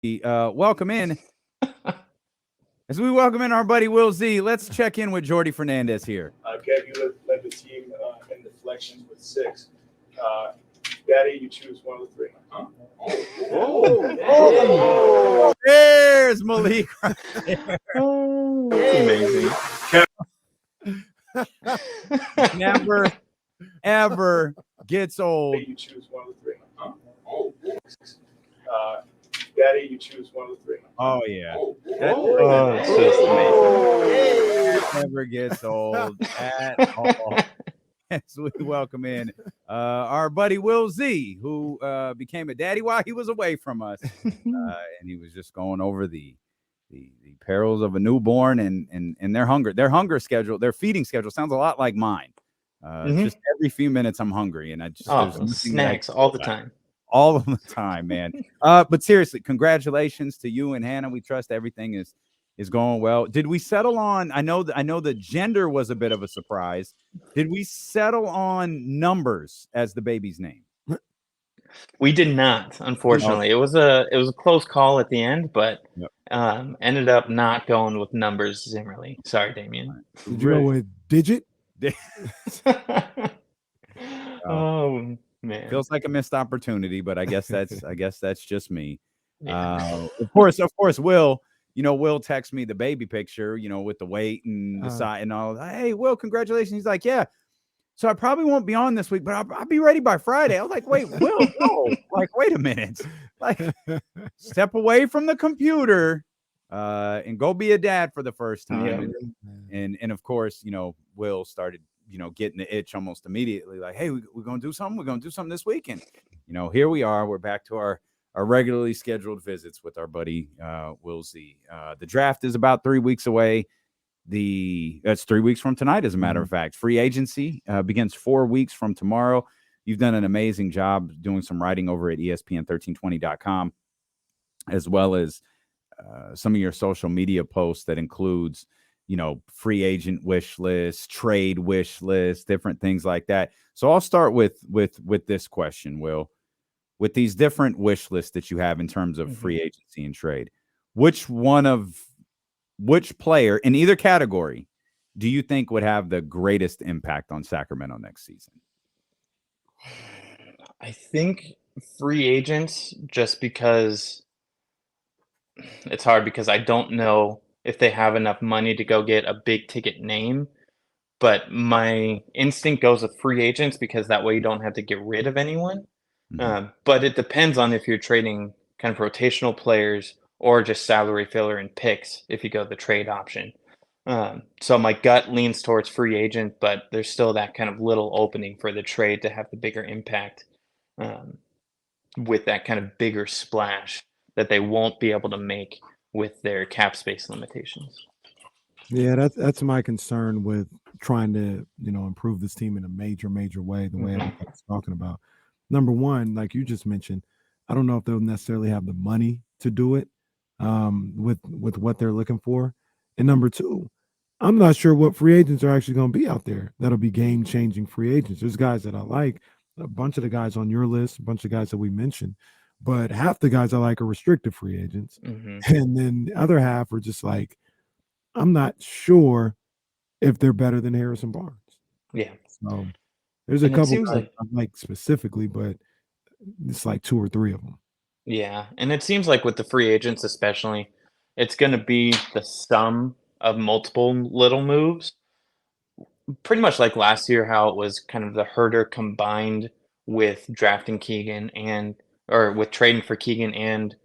welcome in. As we welcome in our buddy Will Z, let's check in with Jordy Fernandez here. Kev, you led the team in deflections with 6. Daddy, you choose one of the 3. Huh? Oh, there's Malik right there. Oh, that's amazing. Never, ever gets old. You choose one of the 3. Huh? Daddy, you choose one of the 3. Oh, yeah. It's just amazing. Never gets old at all. As we welcome in our buddy Will Z, who became a daddy while he was away from us. And he was just going over the perils of a newborn and their hunger schedule, their feeding schedule sounds a lot like mine. Just every few minutes I'm hungry, and I just snacks all the time. All of the time, man. But seriously, congratulations to you and Hannah. We trust everything is going well. Did we settle on? I know the gender was a bit of a surprise. Did we settle on Numbers as the baby's name? We did not, unfortunately. It was a close call at the end, but ended up not going with Numbers Zimmerle. Sorry, Damien. Did you go with Digit? Oh man, feels like a missed opportunity, but I guess that's just me. Of course, Will. Will text me the baby picture, with the weight and the size and all. Hey, Will, congratulations. He's like, yeah. So I probably won't be on this week, but I'll be ready by Friday. I was like, wait, Will, no. Like, wait a minute. Like, step away from the computer and go be a dad for the first time. Yeah. And of course, Will started, getting the itch almost immediately. Like, hey, we're going to do something. We're going to do something this weekend. Here we are. We're back to our regularly scheduled visits with our buddy Will Z. The draft is about 3 weeks away. That's 3 weeks from tonight, as a matter of fact. Free agency begins 4 weeks from tomorrow. You've done an amazing job doing some writing over at ESPN1320.com, as well as some of your social media posts that includes, free agent wish list, trade wish list, different things like that. So I'll start with this question, Will. With these different wish lists that you have in terms of free agency and trade, which player in either category do you think would have the greatest impact on Sacramento next season? I think free agents, just because it's hard, because I don't know if they have enough money to go get a big ticket name. But my instinct goes with free agents because that way you don't have to get rid of anyone. But it depends on if you're trading kind of rotational players or just salary filler and picks if you go the trade option. So my gut leans towards free agent, but there's still that kind of little opening for the trade to have the bigger impact with that kind of bigger splash that they won't be able to make with their cap space limitations. Yeah, that's my concern with trying to, improve this team in a major way, the way everybody's talking about. Number one, like you just mentioned, I don't know if they'll necessarily have the money to do it with what they're looking for. And number two, I'm not sure what free agents are actually going to be out there that'll be game-changing free agents. There's guys that I like, a bunch of the guys on your list, a bunch of guys that we mentioned, but half the guys I like are restricted free agents. And then the other half are just like, I'm not sure if they're better than Harrison Barnes. Yeah. So there's a couple guys I like specifically, but it's like 2 or 3 of them. Yeah. And it seems like with the free agents especially, it's going to be the sum of multiple little moves. Pretty much like last year, how it was kind of the Herder combined with drafting Keegan or with trading for Keegan and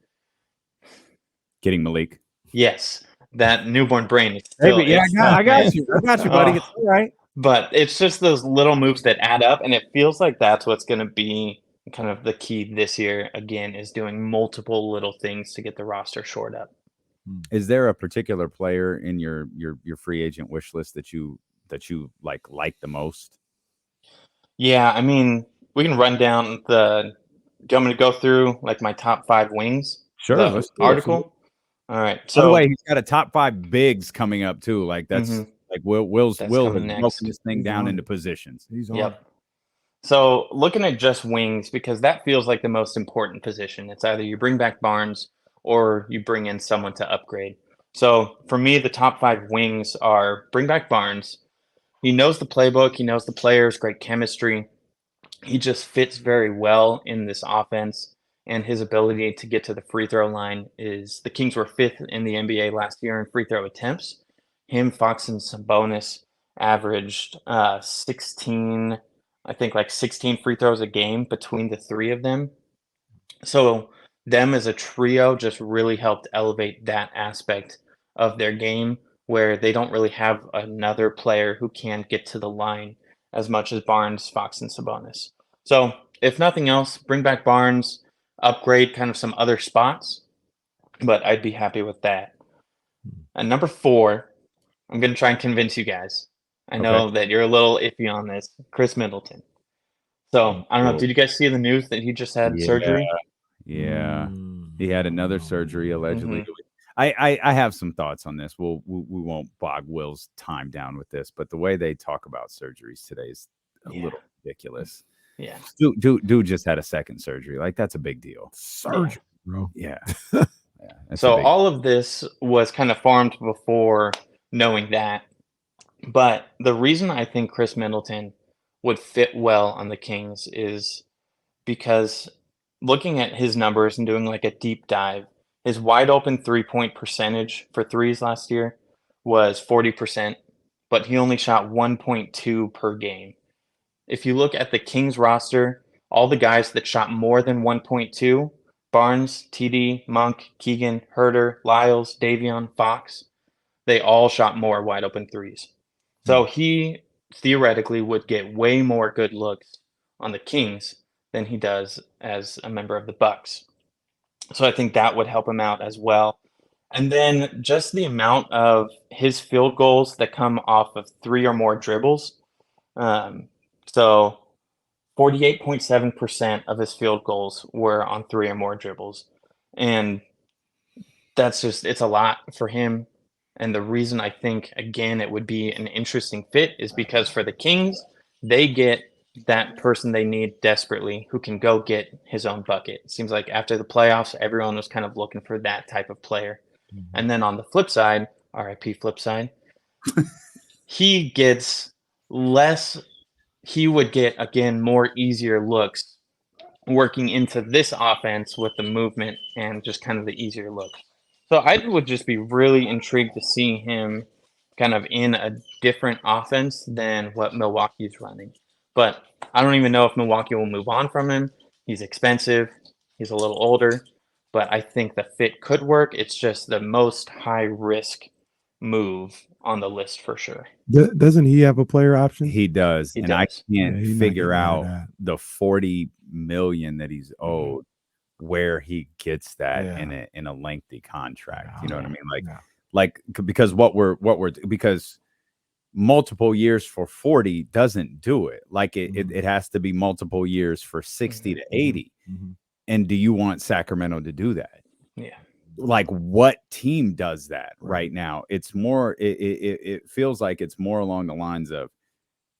getting Malik. Yes. That newborn brain. I got you, buddy. It's all right. But it's just those little moves that add up, and it feels like that's what's going to be kind of the key this year, again, is doing multiple little things to get the roster shored up. Is there a particular player in your free agent wish list that you like the most? Yeah, I mean, we can run down do you want me to go through like my top 5 wings? Sure. The article. All right. So, by the way, he's got a top 5 bigs coming up too. Like that's like Will's broken this thing down into positions. He's on. Yep. So looking at just wings, because that feels like the most important position. It's either you bring back Barnes or you bring in someone to upgrade. So for me, the top 5 wings are bring back Barnes. He knows the playbook, he knows the players, great chemistry. He just fits very well in this offense, and his ability to get to the free throw line is the Kings were 5th in the NBA last year in free throw attempts. Him, Fox, and Sabonis averaged 16, I think like 16 free throws a game between the 3 of them. So them as a trio just really helped elevate that aspect of their game where they don't really have another player who can get to the line as much as Barnes, Fox, and Sabonis. So if nothing else, bring back Barnes, upgrade kind of some other spots, but I'd be happy with that. And number 4, I'm going to try and convince you guys. I know that you're a little iffy on this. Khris Middleton. So I don't know. Did you guys see the news that he just had surgery? Yeah, he had another surgery allegedly. I have some thoughts on this. We won't bog Will's time down with this, but the way they talk about surgeries today is a little ridiculous. Yeah, dude just had a second surgery. Like, that's a big deal. Surgery, bro. Yeah. So all of this was kind of formed before knowing that. But the reason I think Khris Middleton would fit well on the Kings is because looking at his numbers and doing like a deep dive, his wide open 3-point percentage for threes last year was 40%, but he only shot 1.2 per game. If you look at the Kings roster, all the guys that shot more than 1.2, Barnes, TD, Monk, Keegan, Herter, Lyles, Davion, Fox, they all shot more wide open threes. So he theoretically would get way more good looks on the Kings than he does as a member of the Bucks. So I think that would help him out as well. And then just the amount of his field goals that come off of 3 or more dribbles. So 48.7% of his field goals were on 3 or more dribbles. And that's just, it's a lot for him. And the reason I think, again, it would be an interesting fit is because for the Kings, they get that person they need desperately who can go get his own bucket. It seems like after the playoffs, everyone was kind of looking for that type of player. And then on the flip side, RIP flip side, he gets less, he would get, again, more easier looks working into this offense with the movement and just kind of the easier looks. So I would just be really intrigued to see him kind of in a different offense than what Milwaukee's running. But I don't even know if Milwaukee will move on from him. He's expensive. He's a little older. But I think the fit could work. It's just the most high-risk move on the list for sure. Doesn't he have a player option? He does. He and does. I can't figure out that. the $40 million that he's owed, where he gets that in a lengthy contract. You know what I mean? Because multiple years for 40 doesn't do it. Like it has to be multiple years for 60 to 80. And do you want Sacramento to do that? Yeah. Like, what team does that right now? It's more, it feels like it's more along the lines of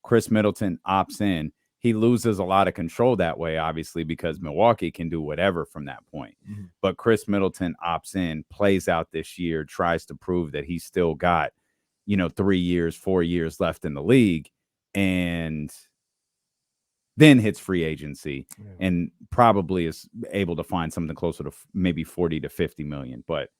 Khris Middleton opts in. He loses a lot of control that way, obviously, because Milwaukee can do whatever from that point. But Khris Middleton opts in, plays out this year, tries to prove that he's still got, 3 years, 4 years left in the league, and then hits free agency and probably is able to find something closer to maybe 40 to 50 million. But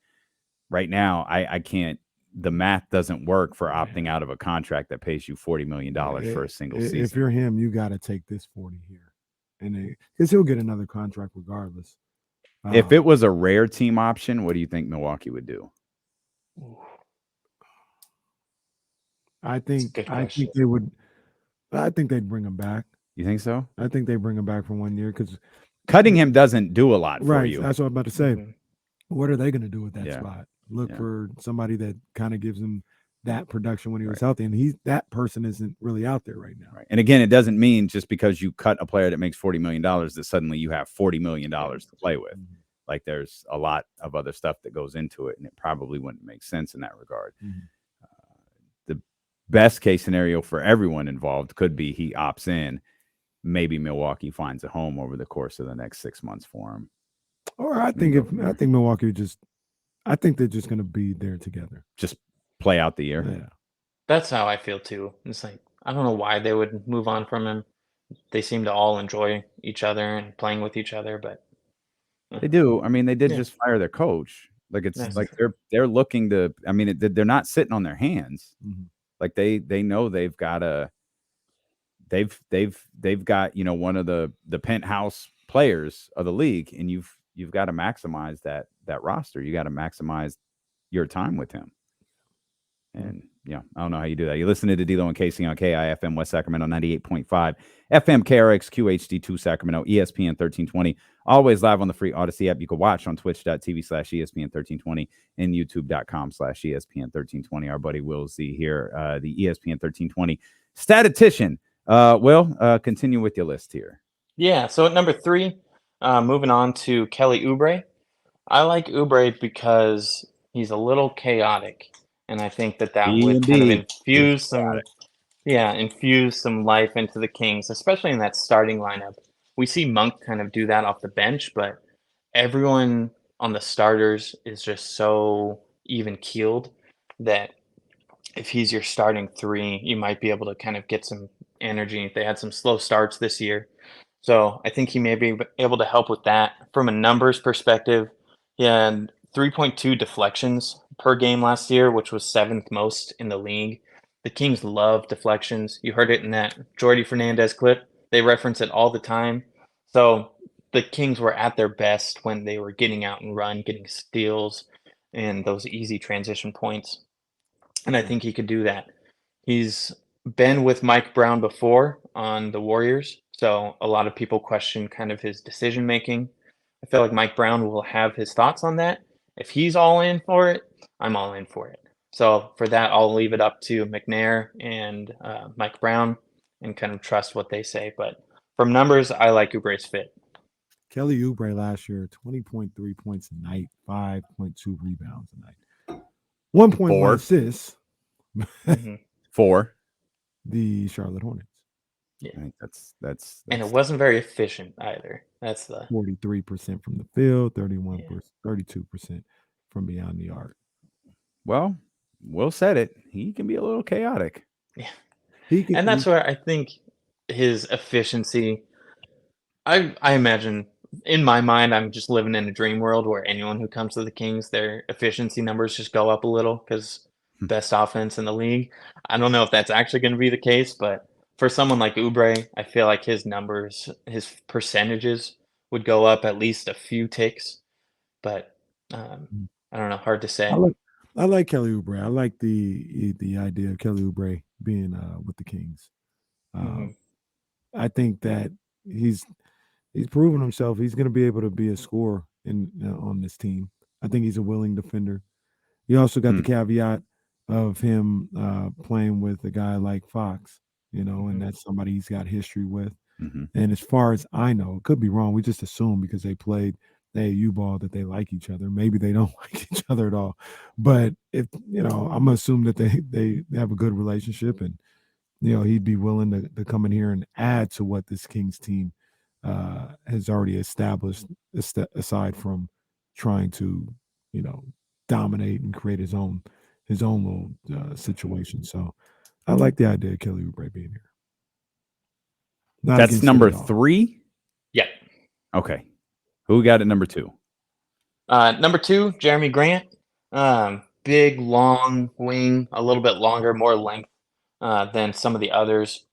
right now, I can't. The math doesn't work for opting out of a contract that pays you $40 million for a single season. If you're him, you got to take this 40 here, and because he'll get another contract regardless. If it was a rare team option, what do you think Milwaukee would do? I think they would. I think they'd bring him back. You think so? I think they bring him back for 1 year because cutting him doesn't do a lot for you. That's what I'm about to say. What are they going to do with that spot? Look for somebody that kind of gives him that production when he was healthy, and that person isn't really out there right now. Right. And again, it doesn't mean just because you cut a player that makes $40 million that suddenly you have $40 million to play with. Like, there's a lot of other stuff that goes into it, and it probably wouldn't make sense in that regard. The best case scenario for everyone involved could be he opts in. Maybe Milwaukee finds a home over the course of the next 6 months for him. Or I think Milwaukee I think they're just going to be there together. Just play out the year. Yeah. That's how I feel too. It's like I don't know why they would move on from him. They seem to all enjoy each other and playing with each other, but They do. I mean, they did Yeah. just fire their coach. Like it's That's like they're looking to. I mean, they're not sitting on their hands. Mhm. Like they know they've got they've got one of the penthouse players of the league, and you've got to maximize that roster. You got to maximize your time with him. And I don't know how you do that. You listen to D'Lo and Casey on KIFM West Sacramento 98.5, FM KRX QHD2 Sacramento, ESPN 1320. Always live on the free Odyssey app. You can watch on twitch.tv/ESPN 1320 and youtube.com/ESPN 1320. Our buddy Will Z here, the ESPN 1320 statistician. Will, continue with your list here. Yeah, so at number 3, moving on to Kelly Oubre. I like Oubre because he's a little chaotic, and I think that would kind of infuse some life into the Kings, especially in that starting lineup. We see Monk kind of do that off the bench, but everyone on the starters is just so even-keeled that if he's your starting 3, you might be able to kind of get some energy. They had some slow starts this year. So I think he may be able to help with that. From a numbers perspective, he had 3.2 deflections per game last year, which was 7th most in the league. The Kings love deflections. You heard it in that Jordy Fernandez clip. They reference it all the time. So the Kings were at their best when they were getting out and run, getting steals, and those easy transition points. And I think he could do that. He's been with Mike Brown before on the Warriors, so a lot of people question kind of his decision making. I feel like Mike Brown will have his thoughts on that. If he's all in for it, I'm all in for it. So for that, I'll leave it up to McNair and Mike Brown and kind of trust what they say. But from numbers, I like Oubre's fit. Kelly Oubre last year, 20.3 points a night, 5.2 rebounds a night, 1.1 assists. Mhm. 4. The Charlotte Hornets. Yeah, I think that's and it wasn't very efficient either. That's the 43% from the field, 32% from beyond the arc. Well, Will said it. He can be a little chaotic. Yeah. He And that's where I think his efficiency, I imagine in my mind, I'm just living in a dream world where anyone who comes to the Kings, their efficiency numbers just go up a little because best offense in the league. I don't know if that's actually going to be the case, but for someone like Oubre, I feel like his numbers, his percentages would go up at least a few ticks. But I don't know, hard to say. I like Kelly Oubre. I like the idea of Kelly Oubre being with the Kings. I think that he's proven himself. He's going to be able to be a scorer on this team. I think he's a willing defender. You also got the caveat of him playing with a guy like Fox, and that's somebody he's got history with. And as far as I know, it could be wrong. We just assume because they played AAU ball that they like each other. Maybe they don't like each other at all. But if I'm gonna assume that they have a good relationship, and he'd be willing to come in here and add to what this Kings team has already established, aside from trying to dominate and create his own little situation. So I like the idea of Kelly Oubre being here. That's number 3? Yeah. Okay. Who got at number 2? Number 2, Jeremy Grant. Big, long wing, a little bit longer, more length than some of the others.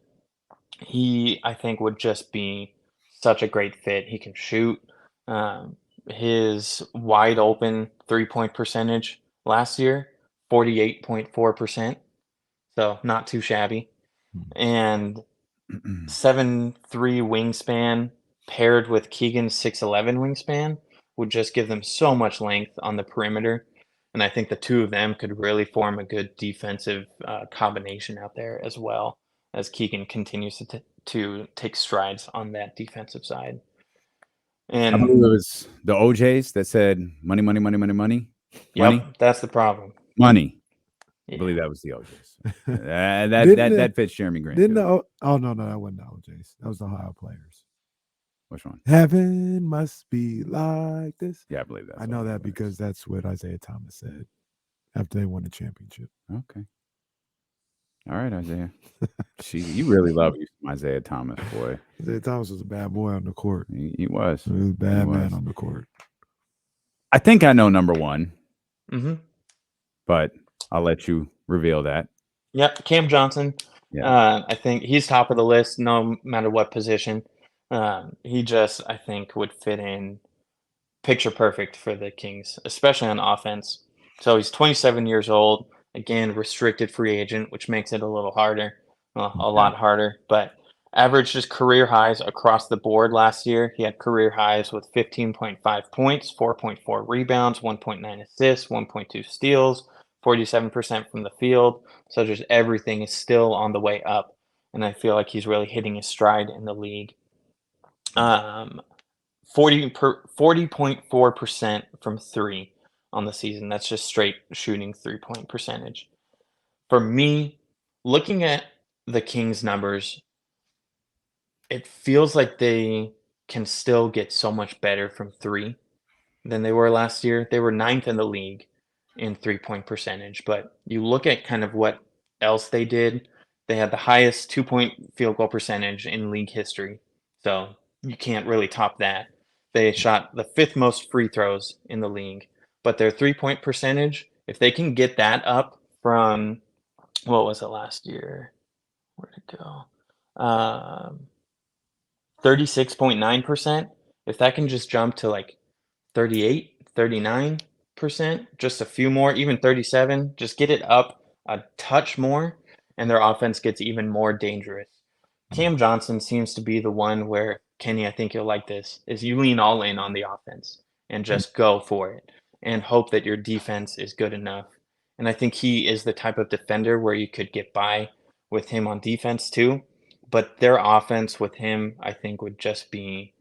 He, I think, would just be such a great fit. He can shoot. His wide open 3-point percentage last year, 48.4%. So not too shabby. And 7'3" wingspan paired with Keegan's 6'11" wingspan would just give them so much length on the perimeter. And I think the two of them could really form a good defensive combination out there as well, as Keegan continues to take strides on that defensive side. And I believe it was the OJs that said money, money, money, money, money. Yep, that's the problem. Money. Yeah. I believe that was the OJs. that fits Jeremy Grant. No, that wasn't the OJs. That was the Ohio players. Which one? Heaven must be like this. Yeah, I believe that. I know that because that's what Isaiah Thomas said after they won the championship. Okay. All right, Isaiah. You really love you some Isaiah Thomas, boy. Isaiah Thomas was a bad boy on the court. He was. He was a bad man on the court. I think I know number one, Mm-hmm. but I'll let you reveal that. Yep, Cam Johnson. Yeah. I think he's top of the list no matter what position. He just, I think, would fit in picture perfect for the Kings, especially on offense. So he's 27 years old. Again, restricted free agent, which makes it a little harder, a lot harder. But averaged just career highs across the board last year. He had career highs with 15.5 points, 4.4 rebounds, 1.9 assists, 1.2 steals, 47% from the field. So just everything is still on the way up. And I feel like he's really hitting his stride in the league. 40.4% from three on the season. That's just straight shooting 3-point percentage. For me, looking at the Kings numbers, it feels like they can still get so much better from three than they were last year. They were 9th in the league in 3-point percentage, but you look at kind of what else they did. They had the highest 2-point field goal percentage in league history. So you can't really top that. They shot the 5th most free throws in the league, but their 3-point percentage, if they can get that up from, what was it last year? Where'd it go? 36.9%. If that can just jump to like 38, 39%, just a few more, even 37, just get it up a touch more, and their offense gets even more dangerous. Cam Johnson seems to be the one where, Kenny, I think you'll like this, is you lean all in on the offense and just go for it and hope that your defense is good enough. And I think he is the type of defender where you could get by with him on defense too. But their offense with him, I think, would just be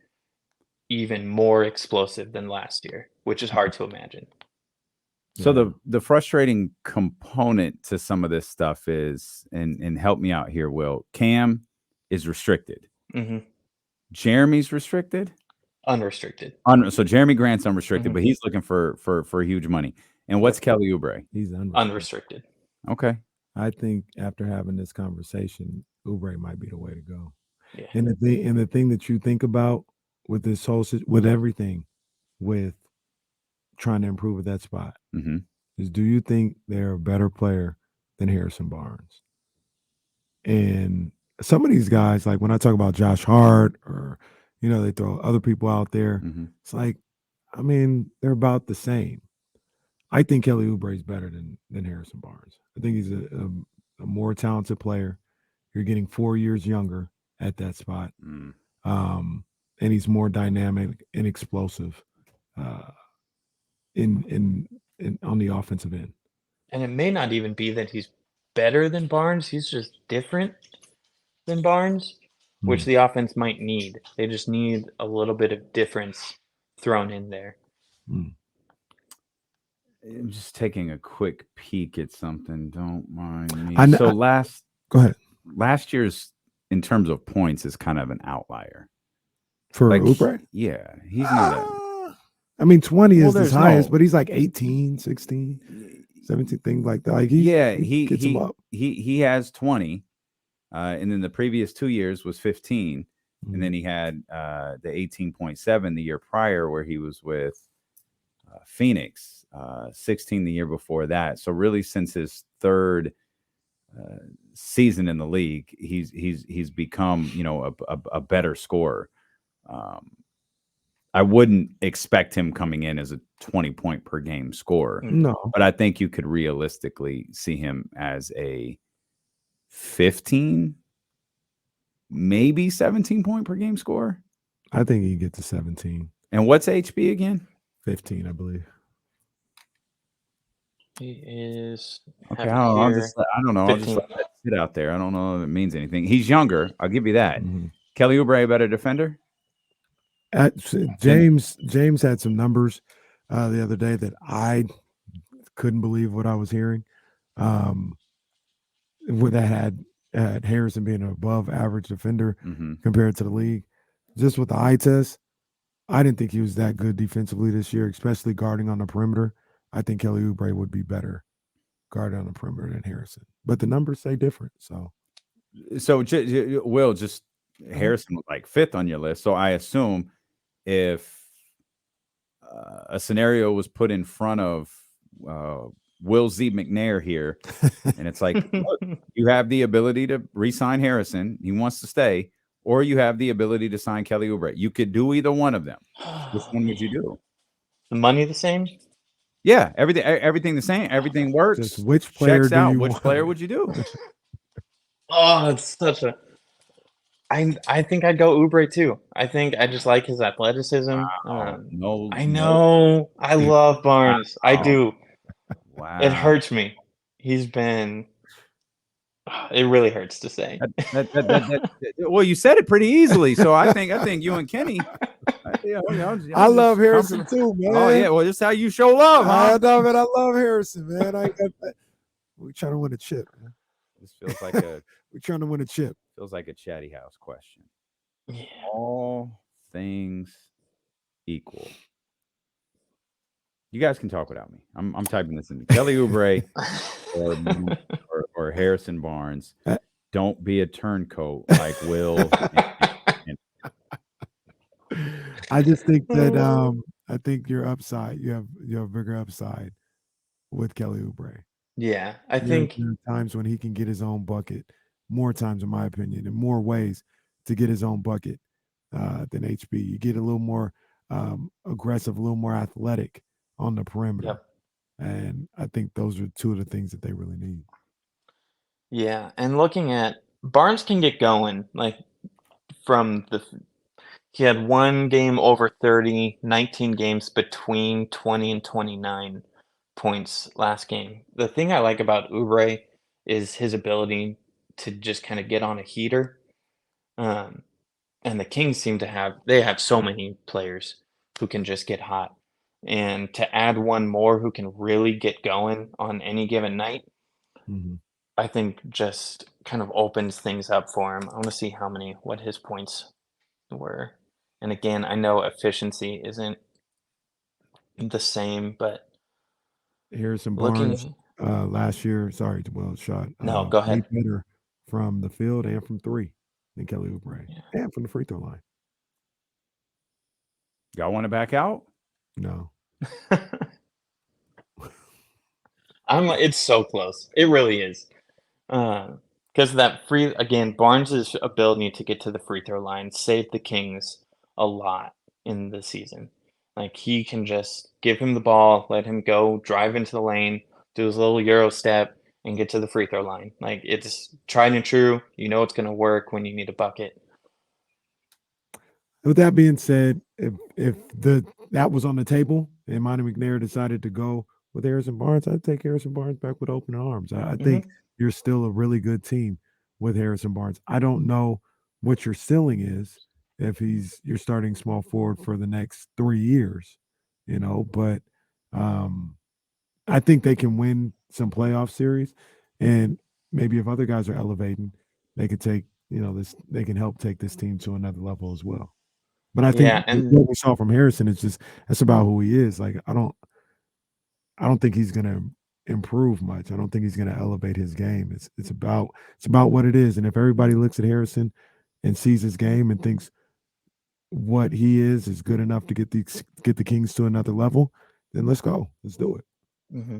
even more explosive than last year, which is hard to imagine. So the frustrating component to some of this stuff is, and help me out here, Will, Cam is restricted. Mm-hmm. Jeremy's restricted? Unrestricted. So Jeremy Grant's unrestricted, but he's looking for huge money. And what's Kelly Oubre? He's Unrestricted. Okay. I think after having this conversation, Oubre might be the way to go. Yeah. And the thing that you think about with this whole with everything, with trying to improve at that spot, is do you think they're a better player than Harrison Barnes? And some of these guys, like when I talk about Josh Hart, or they throw other people out there, it's like, I mean, they're about the same. I think Kelly Oubre is better than Harrison Barnes. I think he's a more talented player. You're getting 4 years younger at that spot, and he's more dynamic and explosive in on the offensive end. And it may not even be that he's better than Barnes. He's just different than Barnes, which the offense might need. They just need a little bit of difference thrown in there. I'm just taking a quick peek at something. Don't mind me. Go ahead. Last year's, in terms of points, is kind of an outlier. For Oubre? Yeah. He's not I mean, 20 is his highest, but he's like 18, 16, 17, things like that. Like he gets him up. He has 20, and then the previous 2 years was 15, and then he had the 18.7 the year prior where he was with Phoenix, 16 the year before that. So really, since his third season in the league, he's become a better scorer. I wouldn't expect him coming in as a 20-point per game scorer. No. But I think you could realistically see him as a 15, maybe 17-point per game scorer. I think he gets to 17. And what's HB again? 15, I believe. He is. Okay, I don't know. I'll just let that sit out there. I don't know if it means anything. He's younger. I'll give you that. Kelly Oubre, a better defender? James had some numbers the other day that I couldn't believe what I was hearing. That had Harrison being an above average defender compared to the league. just with the eye test, I didn't think he was that good defensively this year, especially guarding on the perimeter. I think Kelly Oubre would be better guarding on the perimeter than Harrison. But the numbers say different. So Will, just Harrison was like 5th on your list. So I assume if a scenario was put in front of Will Z. McNair here, and it's like, look, you have the ability to re-sign Harrison. He wants to stay. Or you have the ability to sign Kelly Oubre. You could do either one of them. Which one would you do? The money the same? Yeah, everything the same. Everything works. just which player Checks do out. you Which want? player would you do? Oh, it's such a. I think I'd go Oubre too. I think I just like his athleticism. No, I know. I love Barnes. I do. Wow. It hurts me. He's been. It really hurts to say. Well, you said it pretty easily, so I think you and Kenny. I love Harrison too, man. Oh yeah, well, just how you show love, huh? I know, man. I love Harrison, man. I got that. We're trying to win a chip, man. This feels like a We're trying to win a chip. feels like a chatty house question. Yeah. All things equal. You guys can talk without me. I'm typing this in. Kelly Oubre or Harrison Barnes. Don't be a turncoat like Will. I just think that I think your upside, you have bigger upside with Kelly Oubre. Yeah, I think there are times when he can get his own bucket, more times in my opinion, in more ways to get his own bucket than HB. You get a little more aggressive, a little more athletic on the perimeter. Yep. And I think those are two of the things that they really need. Yeah, and looking at Barnes can get going like from he had one game over 30, 19 games between 20 and 29 points last game. The thing I like about Oubre is his ability to just kind of get on a heater. And the Kings seem to have so many players who can just get hot. And to add one more who can really get going on any given night, I think just kind of opens things up for him. I want to see what his points were. And again, I know efficiency isn't the same, but Harrison Barnes last year, sorry, well shot. No, go ahead. Way better from the field and from three than Kelly Oubre, and from the free throw line. Y'all want to back out? No. It's so close. It really is. Because Barnes' ability to get to the free throw line saved the Kings a lot in the season. Like he can just give him the ball, let him go, drive into the lane, do his little Euro step, and get to the free throw line. Like it's tried and true. You know it's gonna work when you need a bucket. With that being said, if that was on the table and Monty McNair decided to go with Harrison Barnes, I'd take Harrison Barnes back with open arms. I think you're still a really good team with Harrison Barnes. I don't know what your ceiling is if you're starting small forward for the next 3 years, but I think they can win some playoff series, and maybe if other guys are elevating, they could take, they can help take this team to another level as well. But I think what we saw from Harrison is that's about who he is. Like I don't think he's going to improve much. I don't think he's going to elevate his game. It's about what it is. And if everybody looks at Harrison and sees his game and thinks what he is good enough to get the Kings to another level, then let's go. Let's do it. Mm-hmm.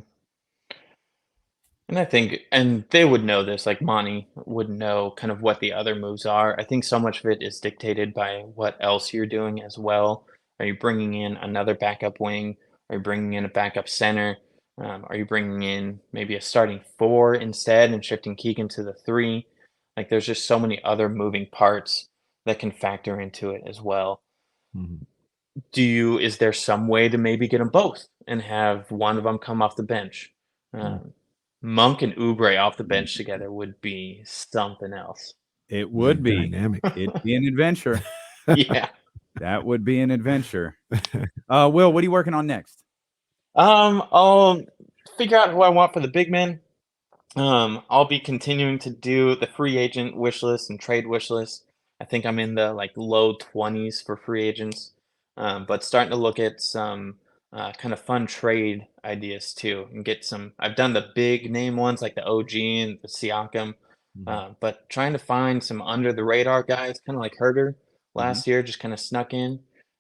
And I think, and they would know this, like Monty would know kind of what the other moves are. I think so much of it is dictated by what else you're doing as well. Are you bringing in another backup wing? Are you bringing in a backup center? Are you bringing in maybe a starting 4 instead and shifting Keegan to the 3? Like there's just so many other moving parts that can factor into it as well. Mm-hmm. Is there some way to maybe get them both and have one of them come off the bench? Monk and Oubre off the bench together would be something else. It would be dynamic. It'd be an adventure. Yeah, that would be an adventure. Will, what are you working on next? I'll figure out who I want for the big men. I'll be continuing to do the free agent wish list and trade wish list. I think I'm in the like low 20s for free agents, but starting to look at some kind of fun trade ideas too, and get some. I've done the big name ones like the OG and the Siakam, but trying to find some under the radar guys, kind of like Herter last year, just kind of snuck in.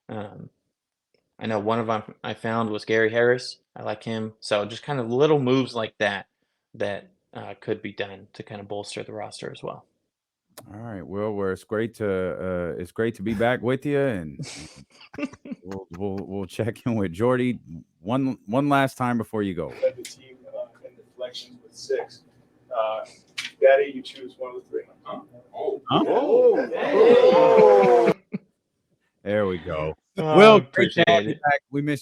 I know one of them I found was Gary Harris. I like him. So just kind of little moves like that could be done to kind of bolster the roster as well. All right. Well, it's great to be back with you, and we'll check in with Jordy one last time before you go. Led the team in deflections with 6. Daddy, you choose one of the 3. There we go. Oh, Will, great to appreciate have you it. back. We missed